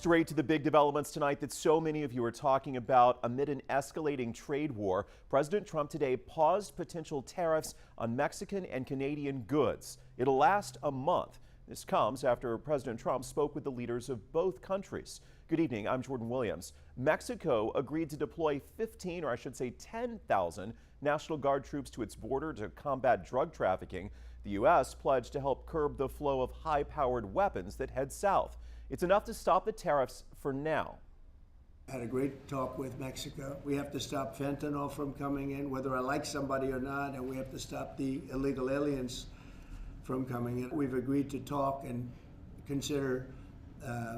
Straight to the big developments tonight that so many of you are talking about. Amid an escalating trade war, President Trump today paused potential tariffs on Mexican and Canadian goods. It'll last a month. This comes after President Trump spoke with the leaders of both countries. Good evening, I'm Jordan Williams. Mexico agreed to deploy 15, or I should say 10,000 National Guard troops to its border to combat drug trafficking. The U.S. pledged to help curb the flow of high-powered weapons that head south. It's enough to stop the tariffs for now. I had a great talk with Mexico. We have to stop fentanyl from coming in, whether I like somebody or not, and we have to stop the illegal aliens from coming in. We've agreed to talk and consider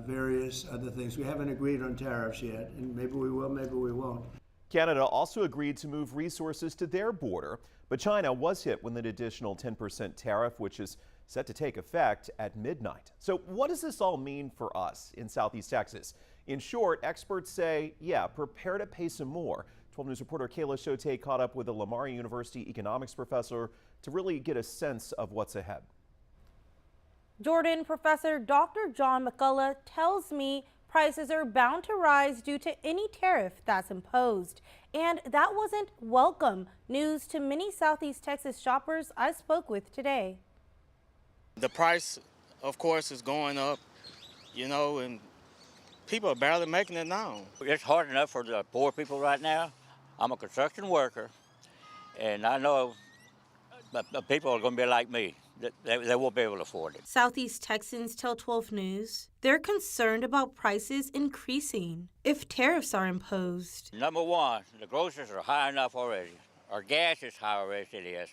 various other things. We haven't agreed on tariffs yet, and maybe we will, maybe we won't. Canada also agreed to move resources to their border, but China was hit with an additional 10% tariff, which is set to take effect at midnight. So what does this all mean for us in Southeast Texas? In short, experts say, yeah, prepare to pay some more. 12 News reporter Kayla Shote caught up with a Lamar University economics professor to really get a sense of what's ahead. Jordan, Professor Dr. John McCullough tells me prices are bound to rise due to any tariff that's imposed. And that wasn't welcome news to many Southeast Texas shoppers I spoke with today. The price, of course, is going up, you know, and people are barely making it now. It's hard enough for the poor people right now. I'm a construction worker, and I know the people are going to be like me. They won't be able to afford it. Southeast Texans tell 12 News they're concerned about prices increasing if tariffs are imposed. Number one, the groceries are high enough already. Our gas is high already as it is.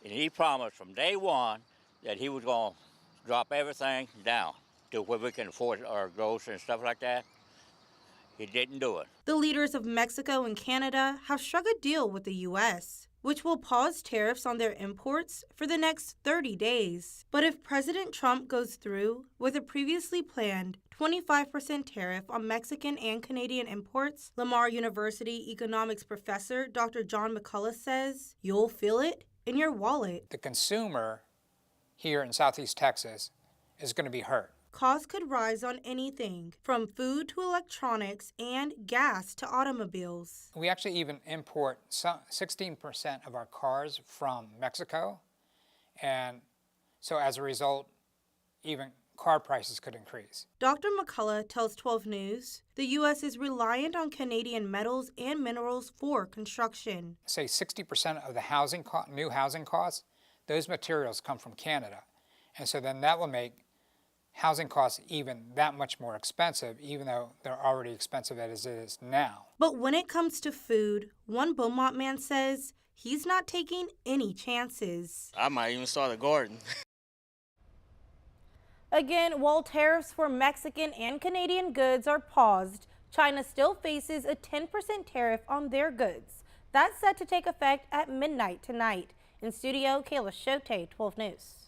And he promised from day one that he was going to drop everything down to where we can afford our groceries and stuff like that. He didn't do it. The leaders of Mexico and Canada have struck a deal with the U.S., which will pause tariffs on their imports for the next 30 days. But if President Trump goes through with a previously planned 25% tariff on Mexican and Canadian imports, Lamar University economics professor Dr. John McCullough says you'll feel it in your wallet. The consumer here in Southeast Texas is going to be hurt. Costs could rise on anything from food to electronics and gas to automobiles. We actually even import 16% of our cars from Mexico, and so as a result, even car prices could increase. Dr. McCullough tells 12 News the U.S. is reliant on Canadian metals and minerals for construction. Say 60% of the new housing costs, those materials come from Canada, and so then that will make housing costs even that much more expensive, even though they're already expensive as it is now. But when it comes to food, one Beaumont man says he's not taking any chances. I might even start a garden. Again, while tariffs for Mexican and Canadian goods are paused, China still faces a 10% tariff on their goods. That's set to take effect at midnight tonight. In studio, Kayla Shote, 12 News.